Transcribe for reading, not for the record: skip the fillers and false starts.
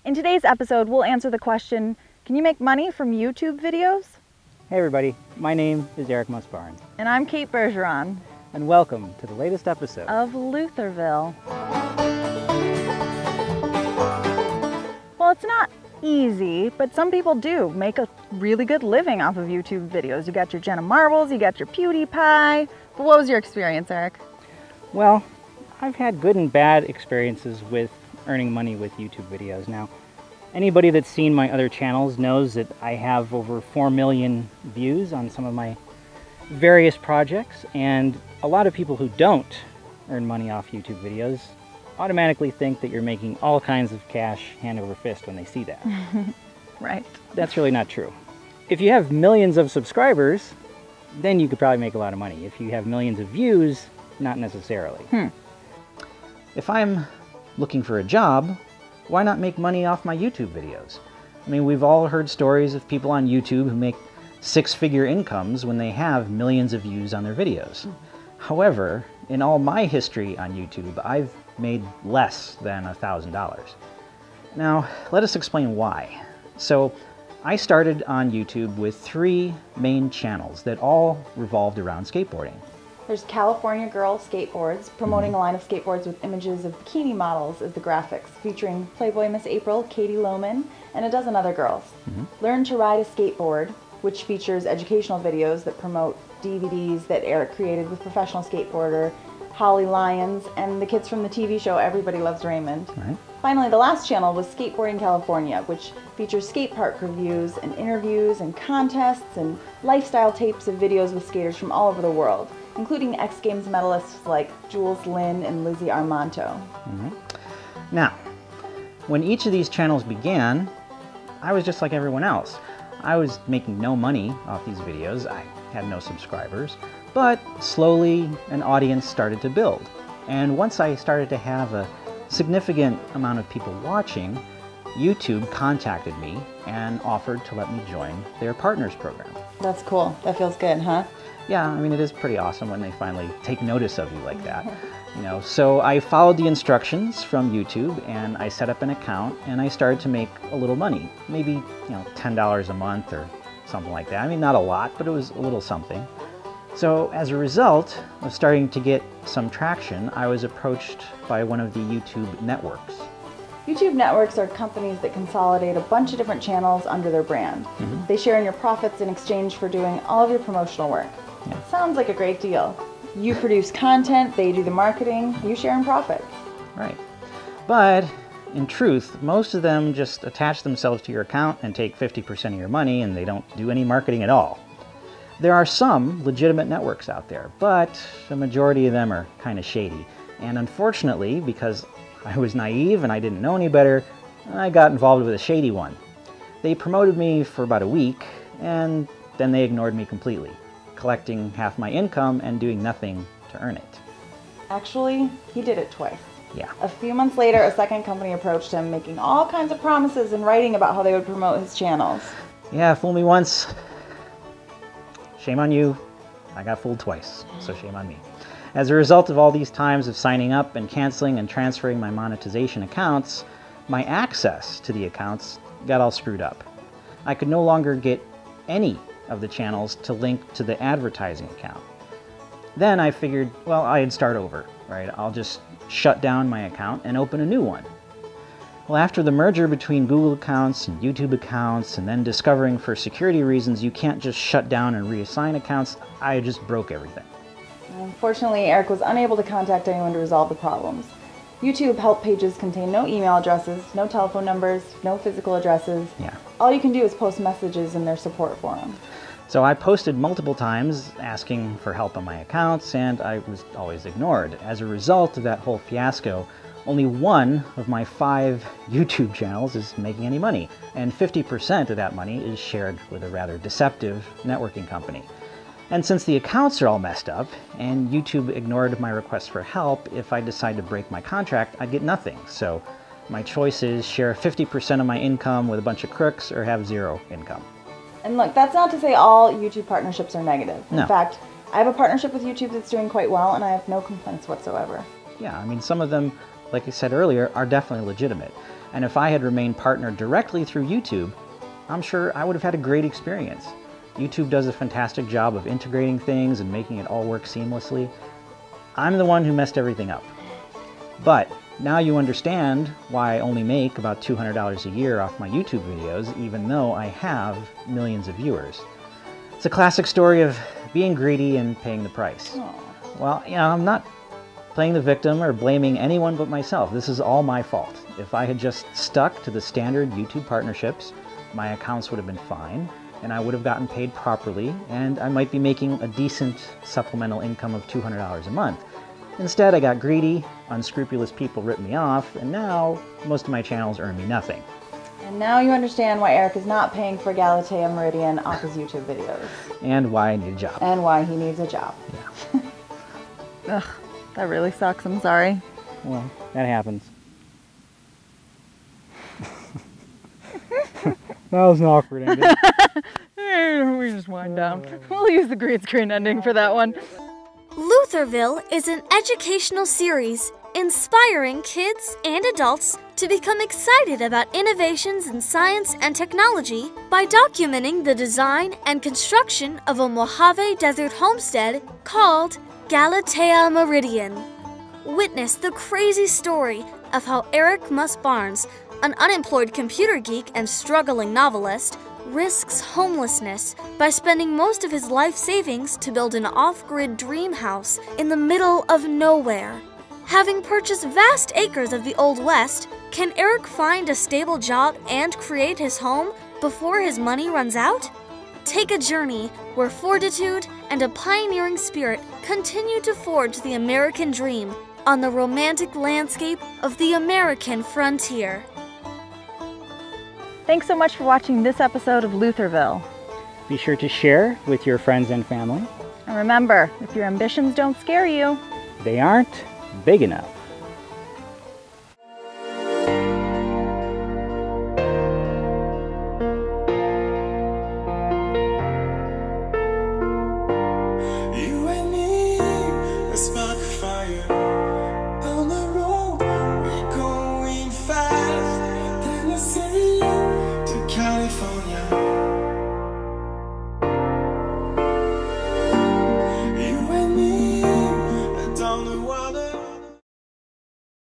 In today's episode, we'll answer the question, can you make money from YouTube videos? Hey everybody, my name is Eric Muss-Barnes. And I'm Kate Bergeron. And welcome to the latest episode of Luthorville. Well, it's not easy, but some people do make a really good living off of YouTube videos. You got your Jenna Marbles, you got your PewDiePie. But what was your experience, Eric? Well, I've had good and bad experiences with earning money with YouTube videos. Now, anybody that's seen my other channels knows that I have over 4 million views on some of my various projects, and a lot of people who don't earn money off YouTube videos automatically think that you're making all kinds of cash hand over fist when they see that. Right. That's really not true. If you have millions of subscribers, then you could probably make a lot of money. If you have millions of views, not necessarily. If I'm looking for a job, why not make money off my YouTube videos? I mean, we've all heard stories of people on YouTube who make six-figure incomes when they have millions of views on their videos. However, in all my history on YouTube, I've made less than $1,000. Now, let us explain why. So, I started on YouTube with 3 main channels that all revolved around skateboarding. There's California Girl Skateboards, promoting a line of skateboards with images of bikini models as the graphics, featuring Playboy Miss April, Katie Lohman, and a dozen other girls. Learn to Ride a Skateboard, which features educational videos that promote DVDs that Eric created with professional skateboarder Holly Lyons and the kids from the TV show Everybody Loves Raymond. Finally, the last channel was Skateboarding California, which features skate park reviews and interviews and contests and lifestyle tapes of videos with skaters from all over the world, including X Games medalists like Jules Lynn and Lizzie Armanto. Now, when each of these channels began, I was just like everyone else. I was making no money off these videos. I had no subscribers, but slowly an audience started to build. And once I started to have a significant amount of people watching, YouTube contacted me and offered to let me join their partners program. That's cool. That feels good, huh? Yeah, I mean, it is pretty awesome when they finally take notice of you like that. You know, so I followed the instructions from YouTube and I set up an account and I started to make a little money. Maybe, you know, $10 a month or something like that. I mean, not a lot, but it was a little something. So as a result of starting to get some traction, I was approached by one of the YouTube networks. YouTube networks are companies that consolidate a bunch of different channels under their brand. They share in your profits in exchange for doing all of your promotional work. Sounds like a great deal. You produce content, they do the marketing, you share in profits. Right. But in truth, most of them just attach themselves to your account and take 50% of your money, and they don't do any marketing at all. There are some legitimate networks out there, but the majority of them are kind of shady. And unfortunately, because I was naive and I didn't know any better, I got involved with a shady one. They promoted me for about a week, and then they ignored me completely, collecting half my income and doing nothing to earn it. Actually, he did it twice. Yeah. A few months later, a second company approached him, making all kinds of promises and writing about how they would promote his channels. Yeah, fool me once. Shame on you. I got fooled twice, so shame on me. As a result of all these times of signing up and canceling and transferring my monetization accounts, my access to the accounts got all screwed up. I could no longer get any of the channels to link to the advertising account. Then I figured, well, I'd start over, right? I'll just shut down my account and open a new one. Well, after the merger between Google accounts and YouTube accounts, and then discovering for security reasons you can't just shut down and reassign accounts, I just broke everything. Unfortunately, Eric was unable to contact anyone to resolve the problems. YouTube help pages contain no email addresses, no telephone numbers, no physical addresses. All you can do is post messages in their support forum. So I posted multiple times asking for help on my accounts, and I was always ignored. As a result of that whole fiasco, only one of my 5 YouTube channels is making any money, and 50% of that money is shared with a rather deceptive networking company. And since the accounts are all messed up, and YouTube ignored my requests for help, if I decide to break my contract, I'd get nothing. So my choice is share 50% of my income with a bunch of crooks or have 0 income. And look, that's not to say all YouTube partnerships are negative. No. In fact, I have a partnership with YouTube that's doing quite well, and I have no complaints whatsoever. Yeah, I mean, some of them, like I said earlier, are definitely legitimate. And if I had remained partnered directly through YouTube, I'm sure I would have had a great experience. YouTube does a fantastic job of integrating things and making it all work seamlessly. I'm the one who messed everything up. But now you understand why I only make about $200 a year off my YouTube videos, even though I have millions of viewers. It's a classic story of being greedy and paying the price. Aww. Well, I'm not playing the victim or blaming anyone but myself. This is all my fault. If I had just stuck to the standard YouTube partnerships, my accounts would have been fine, and I would have gotten paid properly, and I might be making a decent supplemental income of $200 a month. Instead, I got greedy, unscrupulous people ripped me off, and now most of my channels earn me nothing. And now you understand why Eric is not paying for Galatea Meridian off his YouTube videos. And why I need a job. And why he needs a job. Yeah. Ugh, that really sucks. I'm sorry. Well, that happens. That was an awkward ending. We just wind down. We'll use the green screen ending for that one. Luthorville is an educational series inspiring kids and adults to become excited about innovations in science and technology by documenting the design and construction of a Mojave Desert homestead called Galatea Meridian. Witness the crazy story of how Eric Muss-Barnes, an unemployed computer geek and struggling novelist, risks homelessness by spending most of his life savings to build an off-grid dream house in the middle of nowhere. Having purchased vast acres of the Old West, can Eric find a stable job and create his home before his money runs out? Take a journey where fortitude and a pioneering spirit continue to forge the American dream on the romantic landscape of the American frontier. Thanks so much for watching this episode of Luthorville. Be sure to share with your friends and family. And remember, if your ambitions don't scare you, They aren't big enough.